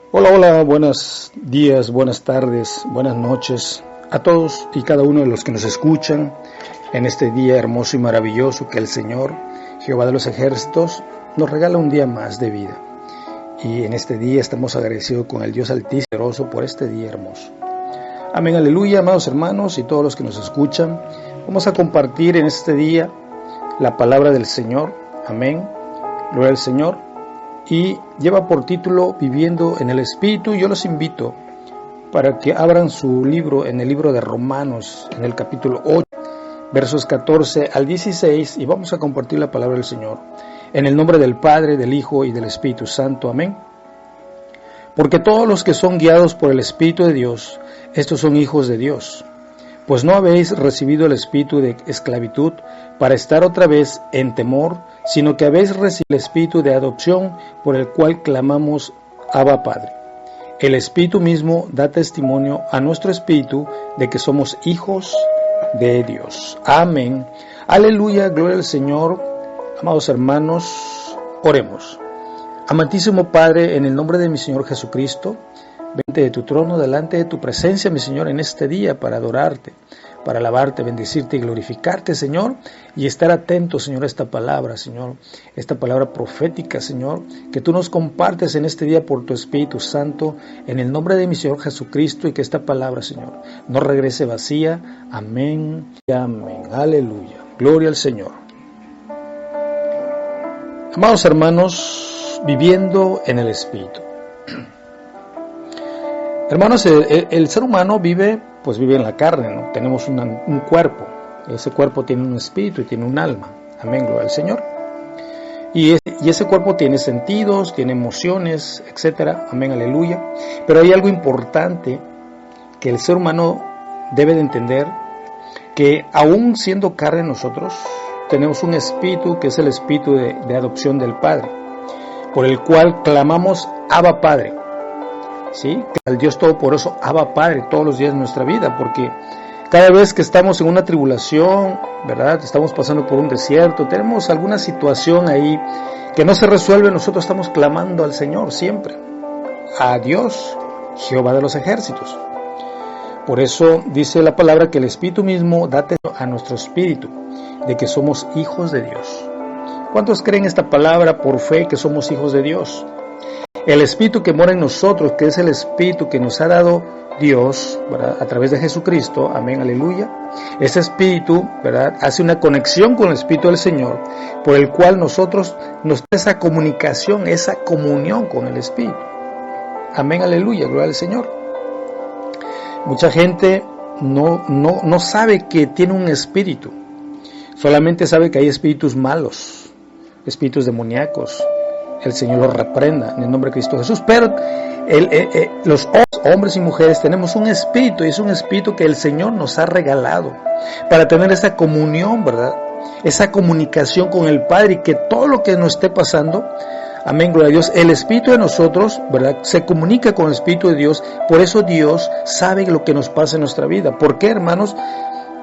Hola, hola, buenos días, buenas tardes, buenas noches a todos y cada uno de los que nos escuchan en este día hermoso y maravilloso que el Señor, Jehová de los ejércitos, nos regala un día más de vida. Y en este día estamos agradecidos con el Dios Altísimo por este día hermoso. Amén, aleluya, amados hermanos y todos los que nos escuchan. Vamos a compartir en este día la palabra del Señor. Amén, gloria al Señor. Y lleva por título Viviendo en el Espíritu. Yo los invito para que abran su libro en el libro de Romanos, en el capítulo 8, versos 14 al 16, y vamos a compartir la palabra del Señor. En el nombre del Padre, del Hijo y del Espíritu Santo. Amén. Porque todos los que son guiados por el Espíritu de Dios, estos son hijos de Dios. Pues no habéis recibido el espíritu de esclavitud para estar otra vez en temor, sino que habéis recibido el espíritu de adopción por el cual clamamos Abba Padre. El Espíritu mismo da testimonio a nuestro espíritu de que somos hijos de Dios. Amén. Aleluya, gloria al Señor. Amados hermanos, oremos. Amantísimo Padre, en el nombre de mi Señor Jesucristo, vente de tu trono, delante de tu presencia, mi Señor, en este día para adorarte, para alabarte, bendecirte y glorificarte, Señor, y estar atento, Señor, a esta palabra, Señor, esta palabra profética, Señor, que tú nos compartes en este día por tu Espíritu Santo, en el nombre de mi Señor Jesucristo, y que esta palabra, Señor, no regrese vacía. Amén y amén. Aleluya. Gloria al Señor. Amados hermanos, viviendo en el Espíritu. Hermanos, el ser humano vive en la carne, ¿no? Tenemos un cuerpo. Ese cuerpo tiene un espíritu y tiene un alma. Amén, gloria al Señor. Y ese cuerpo tiene sentidos, tiene emociones, etcétera. Amén, aleluya. Pero hay algo importante que el ser humano debe de entender, que aún siendo carne nosotros, tenemos un espíritu que es el espíritu de adopción del Padre, por el cual clamamos Abba Padre. ¿Sí? Al Dios Todopoderoso, Abba Padre, todos los días de nuestra vida, porque cada vez que estamos en una tribulación, ¿verdad? Estamos pasando por un desierto, tenemos alguna situación ahí que no se resuelve, nosotros estamos clamando al Señor siempre, a Dios, Jehová de los ejércitos. Por eso dice la palabra que el Espíritu mismo da a nuestro espíritu de que somos hijos de Dios. ¿Cuántos creen esta palabra por fe que somos hijos de Dios? El Espíritu que mora en nosotros, que es el Espíritu que nos ha dado Dios, ¿verdad? A través de Jesucristo, amén, aleluya. Ese Espíritu, ¿verdad? Hace una conexión con el Espíritu del Señor, por el cual nosotros nos da esa comunicación, esa comunión con el Espíritu. Amén, aleluya, gloria al Señor. Mucha gente no sabe que tiene un espíritu, solamente sabe que hay espíritus malos, espíritus demoníacos. El Señor los reprenda en el nombre de Cristo Jesús. Pero los hombres y mujeres tenemos un espíritu, y es un espíritu que el Señor nos ha regalado para tener esa comunión, ¿verdad? Esa comunicación con el Padre, y que todo lo que nos esté pasando, amén, gloria a Dios, el espíritu de nosotros, ¿verdad?, se comunica con el Espíritu de Dios. Por eso Dios sabe lo que nos pasa en nuestra vida. ¿Por qué, hermanos?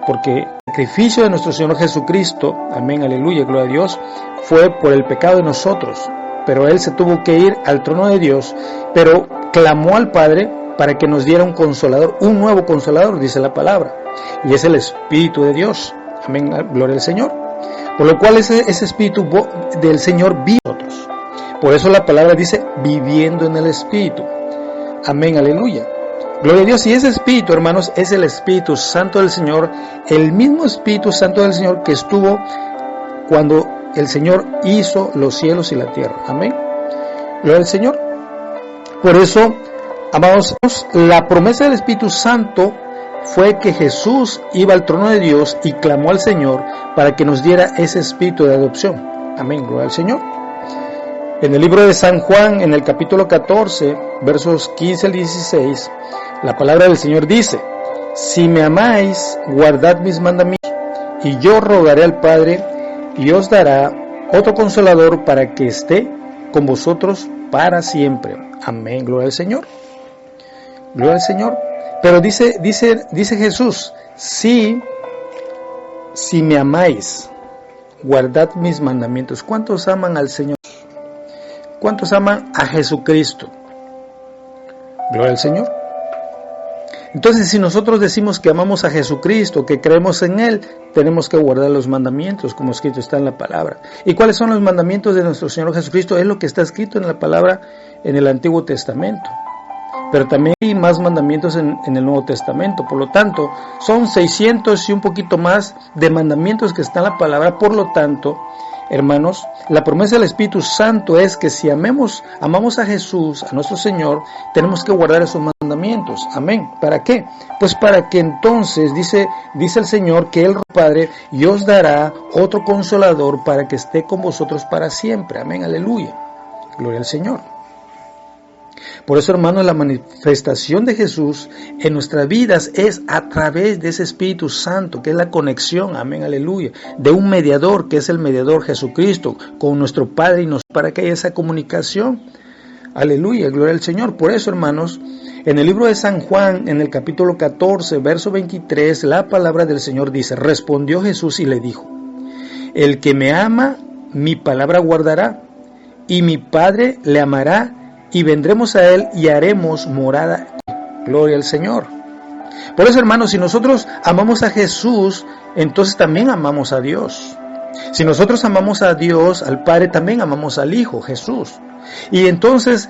Porque el sacrificio de nuestro Señor Jesucristo, amén, aleluya, gloria a Dios, fue por el pecado de nosotros. Pero Él se tuvo que ir al trono de Dios, pero clamó al Padre para que nos diera un consolador, un nuevo consolador, dice la palabra, y es el Espíritu de Dios. Amén, gloria al Señor. Por lo cual ese Espíritu del Señor vive en nosotros. Por eso la palabra dice, viviendo en el Espíritu. Amén, aleluya. Gloria a Dios. Y ese Espíritu, hermanos, es el Espíritu Santo del Señor, el mismo Espíritu Santo del Señor que estuvo cuando el Señor hizo los cielos y la tierra. Amén. Gloria al Señor. Por eso, amados, la promesa del Espíritu Santo fue que Jesús iba al trono de Dios y clamó al Señor para que nos diera ese espíritu de adopción. Amén. Gloria al Señor. En el libro de San Juan, en el capítulo 14, versos 15 al 16, la palabra del Señor dice: si me amáis, guardad mis mandamientos, y yo rogaré al Padre, y os dará otro consolador para que esté con vosotros para siempre. Amén, gloria al Señor. Gloria al Señor. Pero dice Jesús, si me amáis, guardad mis mandamientos. ¿Cuántos aman al Señor? ¿Cuántos aman a Jesucristo? Gloria al Señor. Entonces, si nosotros decimos que amamos a Jesucristo, que creemos en Él, tenemos que guardar los mandamientos, como escrito está en la palabra. ¿Y cuáles son los mandamientos de nuestro Señor Jesucristo? Es lo que está escrito en la palabra en el Antiguo Testamento. Pero también hay más mandamientos en el Nuevo Testamento. Por lo tanto, son 600 y un poquito más de mandamientos que están en la palabra. Por lo tanto, hermanos, la promesa del Espíritu Santo es que si amamos a Jesús, a nuestro Señor, tenemos que guardar esos mandamientos. Amén. ¿Para qué? Pues para que entonces, dice el Señor, que Él, Padre, y os dará otro consolador para que esté con vosotros para siempre. Amén. Aleluya. Gloria al Señor. Por eso, hermanos, la manifestación de Jesús en nuestras vidas es a través de ese Espíritu Santo, que es la conexión, amén, aleluya, de un mediador, que es el mediador Jesucristo, con nuestro Padre, y para que haya esa comunicación. Aleluya, gloria al Señor. Por eso, hermanos, en el libro de San Juan, en el capítulo 14, verso 23, la palabra del Señor dice: respondió Jesús y le dijo: el que me ama, mi palabra guardará, y mi Padre le amará, y vendremos a Él y haremos morada. Gloria al Señor. Por eso, hermanos, si nosotros amamos a Jesús, entonces también amamos a Dios. Si nosotros amamos a Dios, al Padre, también amamos al Hijo, Jesús. Y entonces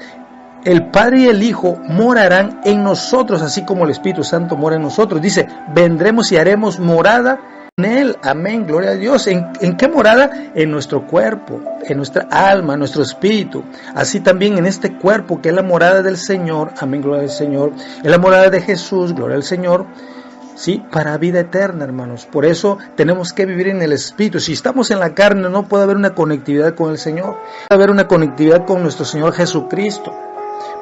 el Padre y el Hijo morarán en nosotros, así como el Espíritu Santo mora en nosotros. Dice, vendremos y haremos morada en Él. Amén, gloria a Dios. ¿En qué morada? En nuestro cuerpo, en nuestra alma, en nuestro espíritu. Así también en este cuerpo, que es la morada del Señor. Amén, gloria al Señor. Es la morada de Jesús, gloria al Señor. Sí, para vida eterna, hermanos. Por eso tenemos que vivir en el Espíritu. Si estamos en la carne, no puede haber una conectividad con el Señor. Puede haber una conectividad con nuestro Señor Jesucristo.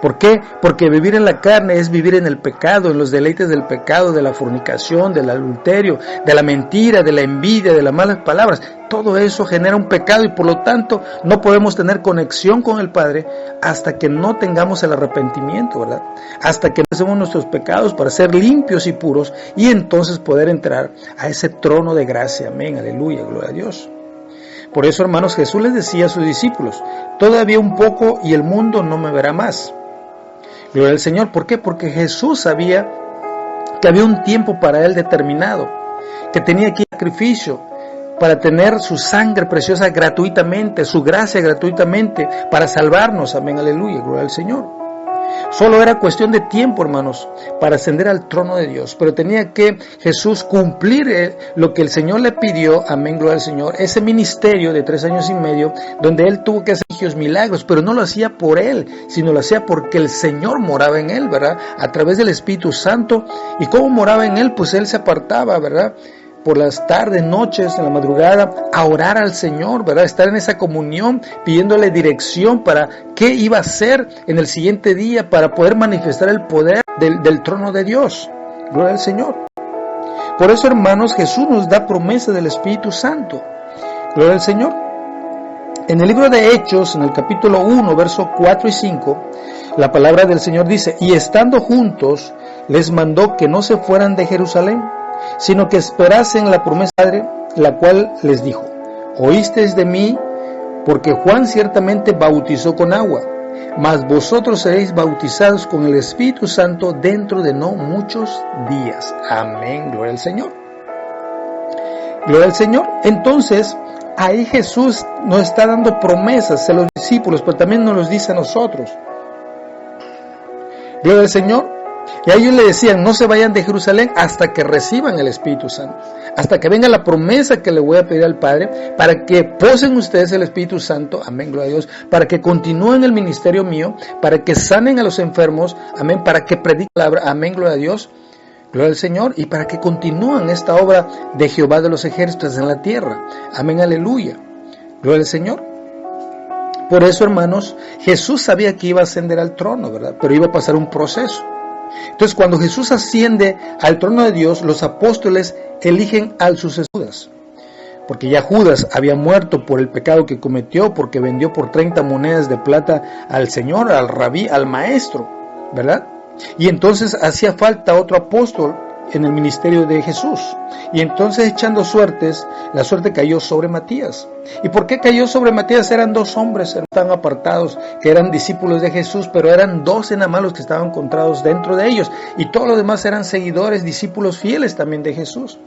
¿Por qué? Porque vivir en la carne es vivir en el pecado, en los deleites del pecado, de la fornicación, del adulterio, de la mentira, de la envidia, de las malas palabras. Todo eso genera un pecado y por lo tanto no podemos tener conexión con el Padre hasta que no tengamos el arrepentimiento, ¿verdad? Hasta que hacemos nuestros pecados para ser limpios y puros y entonces poder entrar a ese trono de gracia. Amén, aleluya, gloria a Dios. Por eso, hermanos, Jesús les decía a sus discípulos: todavía un poco y el mundo no me verá más. Gloria al Señor. ¿Por qué? Porque Jesús sabía que había un tiempo para Él determinado, que tenía que ir a sacrificio para tener su sangre preciosa gratuitamente, su gracia gratuitamente, para salvarnos. Amén, aleluya, gloria al Señor. Solo era cuestión de tiempo, hermanos, para ascender al trono de Dios. Pero tenía que Jesús cumplir lo que el Señor le pidió, amén, gloria al Señor, ese ministerio de 3 años y medio, donde Él tuvo que hacer muchos milagros, pero no lo hacía por Él, sino lo hacía porque el Señor moraba en Él, ¿verdad? A través del Espíritu Santo. ¿Y cómo moraba en Él? Pues Él se apartaba, ¿verdad?, por las tardes, noches, en la madrugada, a orar al Señor, ¿verdad? Estar en esa comunión, pidiéndole dirección para qué iba a hacer en el siguiente día, para poder manifestar el poder del trono de Dios. Gloria al Señor. Por eso, hermanos, Jesús nos da promesa del Espíritu Santo. Gloria al Señor. En el libro de Hechos, en el capítulo 1, versos 4 y 5, la palabra del Señor dice: y estando juntos, les mandó que no se fueran de Jerusalén, sino que esperasen la promesa del Padre, la cual les dijo: oísteis de mí, porque Juan ciertamente bautizó con agua, mas vosotros seréis bautizados con el Espíritu Santo dentro de no muchos días. Amén, gloria al Señor. Gloria al Señor. Entonces, ahí Jesús nos está dando promesas a los discípulos, pero también nos los dice a nosotros. Gloria al Señor. Y a ellos le decían: no se vayan de Jerusalén hasta que reciban el Espíritu Santo, hasta que venga la promesa que le voy a pedir al Padre, para que posen ustedes el Espíritu Santo, amén, gloria a Dios, para que continúen el ministerio mío, para que sanen a los enfermos, amén, para que prediquen la palabra, amén, gloria a Dios, gloria al Señor, y para que continúen esta obra de Jehová de los ejércitos en la tierra, amén, aleluya, gloria al Señor. Por eso, hermanos, Jesús sabía que iba a ascender al trono, ¿verdad? Pero iba a pasar un proceso. Entonces, cuando Jesús asciende al trono de Dios, los apóstoles eligen al sucesor, porque ya Judas había muerto por el pecado que cometió, porque vendió por 30 monedas de plata al Señor, al rabí, al maestro, ¿verdad? Y entonces hacía falta otro apóstol, en el ministerio de Jesús. Y entonces, echando suertes, la suerte cayó sobre Matías. ¿Y por qué cayó sobre Matías? Eran 2 hombres tan apartados, que eran discípulos de Jesús, pero eran 12 nada más los que estaban encontrados dentro de ellos. Y todos los demás eran seguidores, discípulos fieles también de Jesús.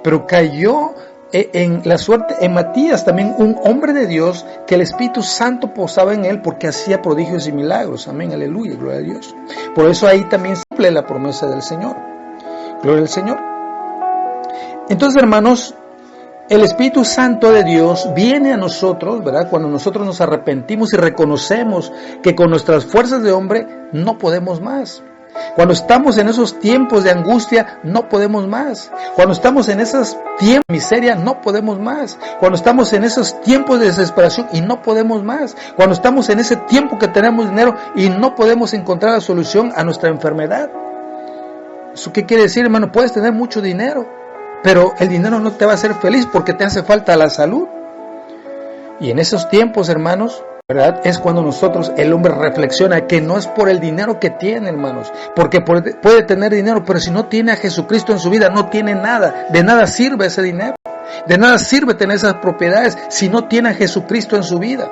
Pero cayó en la suerte en Matías, también un hombre de Dios, que el Espíritu Santo posaba en él porque hacía prodigios y milagros. Amén, aleluya, gloria a Dios. Por eso ahí también se cumple la promesa del Señor. Gloria al Señor. Entonces, hermanos, el Espíritu Santo de Dios viene a nosotros, ¿verdad? Cuando nosotros nos arrepentimos y reconocemos que con nuestras fuerzas de hombre no podemos más. Cuando estamos en esos tiempos de angustia, no podemos más. Cuando estamos en esos tiempos de miseria, no podemos más. Cuando estamos en esos tiempos de desesperación y no podemos más. Cuando estamos en ese tiempo que tenemos dinero y no podemos encontrar la solución a nuestra enfermedad. ¿Eso qué quiere decir, hermano? Puedes tener mucho dinero, pero el dinero no te va a hacer feliz porque te hace falta la salud. Y en esos tiempos, hermanos, ¿verdad? Es cuando nosotros, el hombre reflexiona que no es por el dinero que tiene, hermanos, porque puede tener dinero, pero si no tiene a Jesucristo en su vida, no tiene nada, de nada sirve ese dinero, de nada sirve tener esas propiedades si no tiene a Jesucristo en su vida.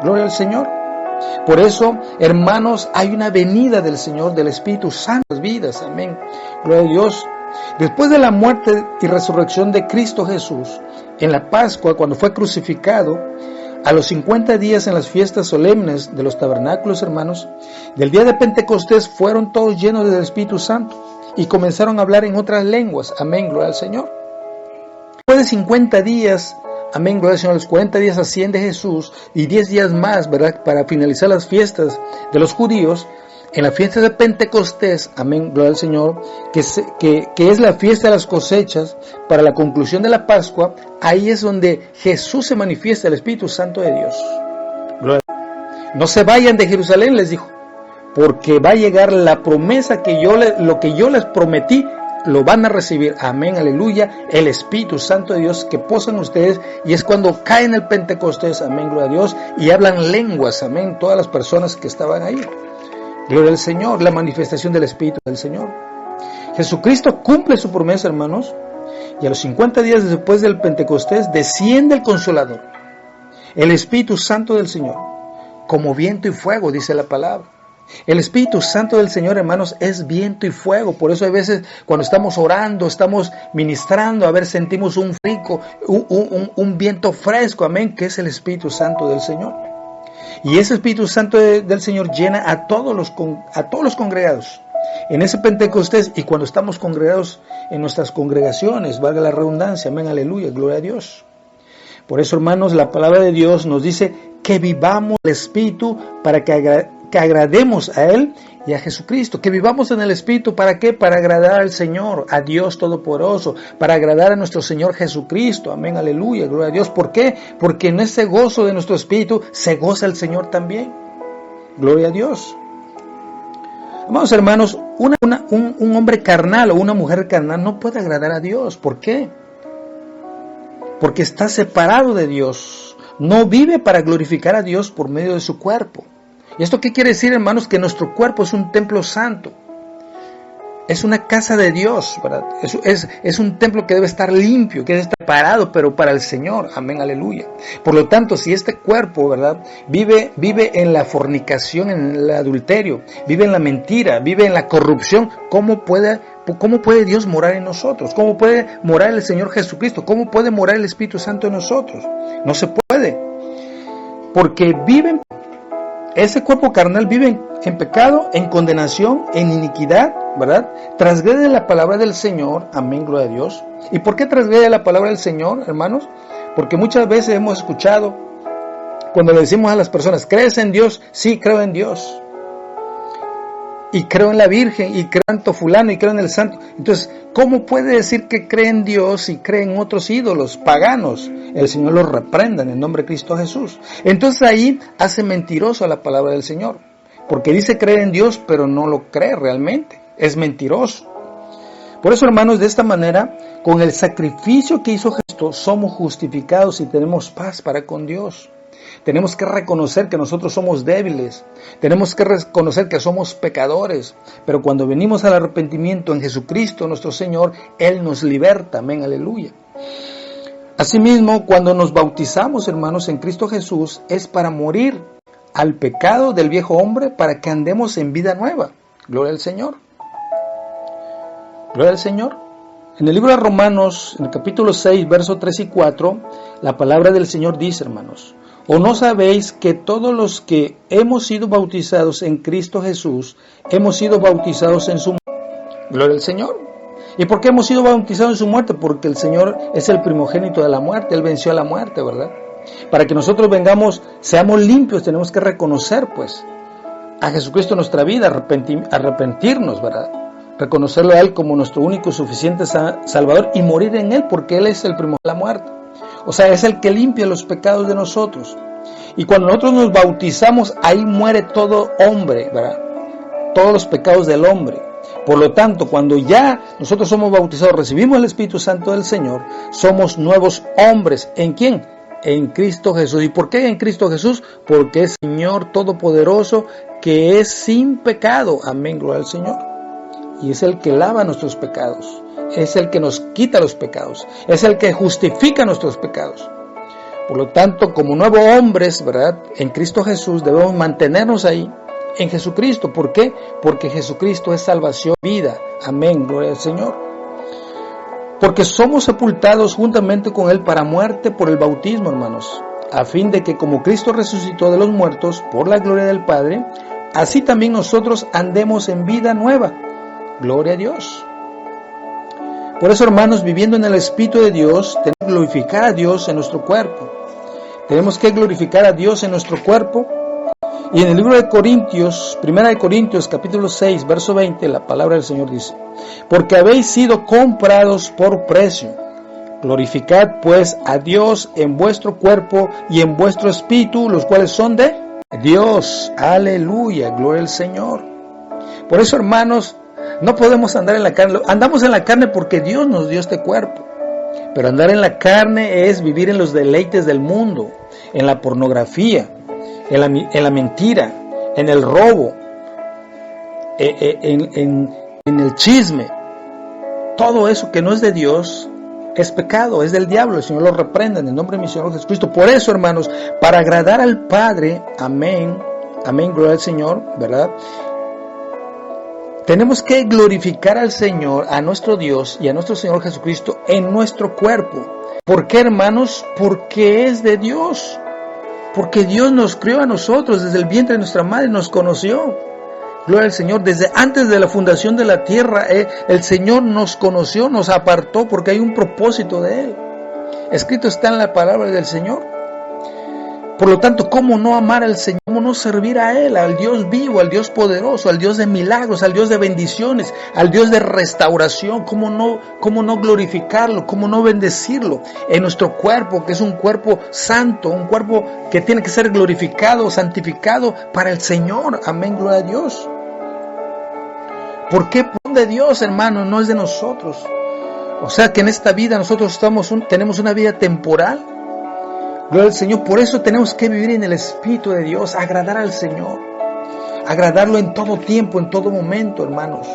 Gloria al Señor. Por eso, hermanos, hay una venida del Señor, del Espíritu Santo en las vidas, amén. Gloria a Dios. Después de la muerte y resurrección de Cristo Jesús, en la Pascua, cuando fue crucificado, a los 50 días en las fiestas solemnes de los tabernáculos, hermanos, del día de Pentecostés fueron todos llenos del Espíritu Santo y comenzaron a hablar en otras lenguas. Amén, gloria al Señor. Después de 50 días, amén, gloria al Señor, los 40 días asciende Jesús y 10 días más, ¿verdad?, para finalizar las fiestas de los judíos. En la fiesta de Pentecostés, amén, gloria al Señor, que es la fiesta de las cosechas, para la conclusión de la Pascua, ahí es donde Jesús se manifiesta, el Espíritu Santo de Dios. No se vayan de Jerusalén, les dijo, porque va a llegar la promesa lo que yo les prometí, lo van a recibir. Amén, aleluya, el Espíritu Santo de Dios que posa en ustedes, y es cuando caen el Pentecostés, amén, gloria a Dios, y hablan lenguas, amén, todas las personas que estaban ahí. Gloria al Señor, la manifestación del Espíritu del Señor. Jesucristo cumple su promesa, hermanos, y a los 50 días después del Pentecostés desciende el Consolador, el Espíritu Santo del Señor, como viento y fuego, dice la palabra. El Espíritu Santo del Señor, hermanos, es viento y fuego. Por eso hay veces cuando estamos orando, estamos ministrando, a ver, sentimos un viento fresco, amén, que es el Espíritu Santo del Señor. Y ese Espíritu Santo del Señor llena a todos los congregados en ese Pentecostés, y cuando estamos congregados en nuestras congregaciones, valga la redundancia, amén, aleluya, gloria a Dios. Por eso, hermanos, la palabra de Dios nos dice que vivamos el Espíritu para que agrademos a Él y a Jesucristo, que vivamos en el Espíritu. ¿Para qué? Para agradar al Señor, a Dios Todopoderoso, para agradar a nuestro Señor Jesucristo, amén, aleluya, gloria a Dios. ¿Por qué? Porque en ese gozo de nuestro Espíritu se goza el Señor también, gloria a Dios. Amados hermanos, un hombre carnal o una mujer carnal no puede agradar a Dios. ¿Por qué? Porque está separado de Dios, no vive para glorificar a Dios por medio de su cuerpo. ¿Y esto qué quiere decir, hermanos? Que nuestro cuerpo es un templo santo, es una casa de Dios, ¿verdad? Es un templo que debe estar limpio, que debe estar preparado, pero para el Señor, amén, aleluya. Por lo tanto, si este cuerpo, ¿verdad?, vive en la fornicación, en el adulterio, vive en la mentira, vive en la corrupción, ¿cómo puede Dios morar en nosotros? ¿Cómo puede morar el Señor Jesucristo? ¿Cómo puede morar el Espíritu Santo en nosotros? No se puede, porque ese cuerpo carnal vive en pecado, en condenación, en iniquidad, ¿verdad? Transgrede la palabra del Señor, amén, gloria a Dios. ¿Y por qué transgrede la palabra del Señor, hermanos? Porque muchas veces hemos escuchado, cuando le decimos a las personas, ¿crees en Dios? Sí, creo en Dios. Y creo en la Virgen, y creo en tanto fulano, y creo en el santo. Entonces, ¿cómo puede decir que cree en Dios y cree en otros ídolos paganos? El Señor los reprenda en el nombre de Cristo Jesús. Entonces ahí hace mentiroso a la palabra del Señor, porque dice creer en Dios, pero no lo cree realmente. Es mentiroso. Por eso, hermanos, de esta manera, con el sacrificio que hizo Cristo, somos justificados y tenemos paz para con Dios. tenemos que reconocer que nosotros somos débiles, tenemos que reconocer que somos pecadores, pero cuando venimos al arrepentimiento en Jesucristo nuestro Señor, Él nos liberta, amén, aleluya. Asimismo, cuando nos bautizamos, hermanos, en Cristo Jesús, es para morir al pecado del viejo hombre, para que andemos en vida nueva. Gloria al Señor. Gloria al Señor. En el libro de Romanos, en el capítulo 6, versos 3 y 4, la palabra del Señor dice, hermanos, ¿o no sabéis que todos los que hemos sido bautizados en Cristo Jesús, hemos sido bautizados en su muerte? Gloria al Señor. ¿Y por qué hemos sido bautizados en su muerte? Porque el Señor es el primogénito de la muerte, Él venció a la muerte, ¿verdad? Para que nosotros seamos limpios, tenemos que reconocer, pues, a Jesucristo en nuestra vida, arrepentirnos, ¿verdad? Reconocerlo a Él como nuestro único y suficiente Salvador y morir en Él, porque Él es el primogénito de la muerte. O sea, es el que limpia los pecados de nosotros. Y cuando nosotros nos bautizamos, ahí muere todo hombre, ¿verdad? Todos los pecados del hombre. Por lo tanto, cuando ya nosotros somos bautizados, recibimos el Espíritu Santo del Señor, somos nuevos hombres. ¿En quién? En Cristo Jesús. ¿Y por qué en Cristo Jesús? Porque es Señor Todopoderoso, que es sin pecado. Amén, gloria al Señor. Y es el que lava nuestros pecados. Es el que nos quita los pecados. Es el que justifica nuestros pecados. Por lo tanto, como nuevos hombres, ¿verdad? En Cristo Jesús debemos mantenernos ahí. En Jesucristo, ¿por qué? Porque Jesucristo es salvación, vida, amén, gloria al Señor. Porque somos sepultados juntamente con Él para muerte por el bautismo, hermanos, a fin de que como Cristo resucitó de los muertos por la gloria del Padre, así también nosotros andemos en vida nueva, gloria a Dios. Por eso, hermanos, viviendo en el Espíritu de Dios, tenemos que glorificar a Dios en nuestro cuerpo. Tenemos que glorificar a Dios en nuestro cuerpo. Y en el libro de Corintios, 1 Corintios, capítulo 6, verso 20, la palabra del Señor dice, porque habéis sido comprados por precio. Glorificad pues a Dios en vuestro cuerpo y en vuestro espíritu, los cuales son de Dios. Aleluya, gloria al Señor. Por eso, hermanos, no podemos andar en la carne. Andamos en la carne porque Dios nos dio este cuerpo. Pero andar en la carne es vivir en los deleites del mundo, en la pornografía, en la mentira, en el robo, en el chisme. Todo eso que no es de Dios es pecado, es del diablo. El Señor lo reprenda en el nombre de mi Señor Jesucristo. Por eso, hermanos, para agradar al Padre, amén, amén, gloria al Señor, ¿verdad? Tenemos que glorificar al Señor, a nuestro Dios y a nuestro Señor Jesucristo en nuestro cuerpo. ¿Por qué, hermanos? Porque es de Dios. Porque Dios nos crió a nosotros desde el vientre de nuestra madre, nos conoció. Gloria al Señor. Desde antes de la fundación de la tierra, el Señor nos conoció, nos apartó porque hay un propósito de Él. Escrito está en la palabra del Señor. Por lo tanto, ¿cómo no amar al Señor? ¿Cómo no servir a Él? Al Dios vivo, al Dios poderoso, al Dios de milagros, al Dios de bendiciones, al Dios de restauración. ¿Cómo no glorificarlo? ¿Cómo no bendecirlo? En nuestro cuerpo, que es un cuerpo santo, un cuerpo que tiene que ser glorificado, santificado para el Señor. Amén, gloria a Dios. ¿Por qué? De Dios, hermano, no es de nosotros. O sea que en esta vida nosotros tenemos una vida temporal. Gloria al Señor. Por eso tenemos que vivir en el Espíritu de Dios, agradar al Señor, agradarlo en todo tiempo, en todo momento, hermanos,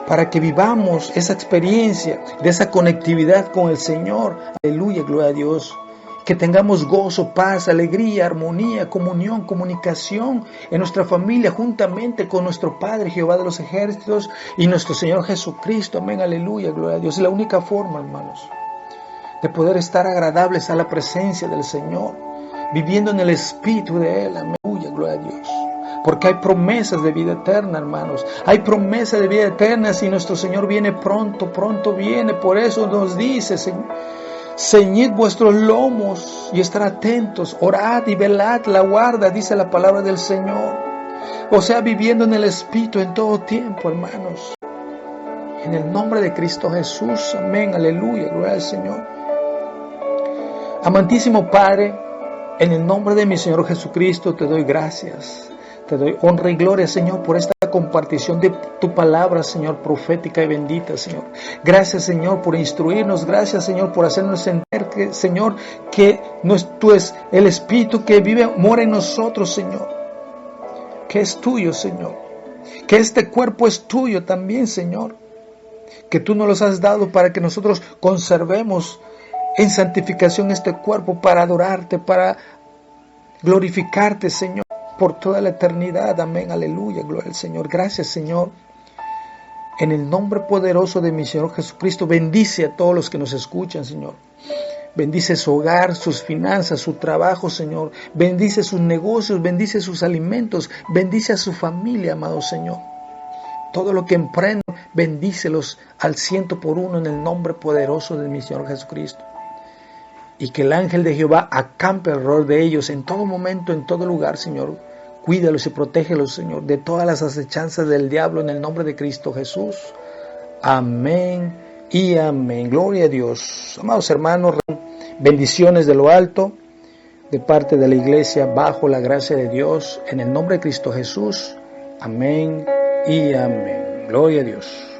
para que vivamos esa experiencia de esa conectividad con el Señor. Aleluya, gloria a Dios. Que tengamos gozo, paz, alegría, armonía, comunión, comunicación en nuestra familia, juntamente con nuestro Padre, Jehová de los ejércitos, y nuestro Señor Jesucristo. Amén, aleluya, gloria a Dios. Es la única forma, hermanos, de poder estar agradables a la presencia del Señor, viviendo en el Espíritu de Él. Aleluya, gloria a Dios. Porque hay promesas de vida eterna, hermanos. Hay promesas de vida eterna si nuestro Señor viene pronto, pronto viene. Por eso nos dice, ceñid vuestros lomos y estar atentos, orad y velad la guarda, dice la palabra del Señor. O sea, viviendo en el Espíritu en todo tiempo, hermanos. En el nombre de Cristo Jesús, amén, aleluya, gloria al Señor. Amantísimo Padre, en el nombre de mi Señor Jesucristo te doy gracias, te doy honra y gloria, Señor, por esta compartición de tu palabra, Señor, profética y bendita, Señor. Gracias, Señor, por instruirnos. Gracias, Señor, por hacernos entender que, Señor, que tú es el Espíritu que vive, mora en nosotros, Señor. Que es tuyo, Señor. Que este cuerpo es tuyo también, Señor. Que tú nos los has dado para que nosotros conservemos en santificación este cuerpo para adorarte, para glorificarte, Señor, por toda la eternidad. Amén, aleluya, gloria al Señor. Gracias, Señor. En el nombre poderoso de mi Señor Jesucristo, bendice a todos los que nos escuchan, Señor. Bendice su hogar, sus finanzas, su trabajo, Señor. Bendice sus negocios, bendice sus alimentos, bendice a su familia, amado Señor. Todo lo que emprendan, bendícelos al 100% en el nombre poderoso de mi Señor Jesucristo. Y que el ángel de Jehová acampe alrededor de ellos en todo momento, en todo lugar, Señor. Cuídalos y protégelos, Señor, de todas las acechanzas del diablo en el nombre de Cristo Jesús. Amén y amén. Gloria a Dios. Amados hermanos, bendiciones de lo alto, de parte de la iglesia, bajo la gracia de Dios, en el nombre de Cristo Jesús. Amén y amén. Gloria a Dios.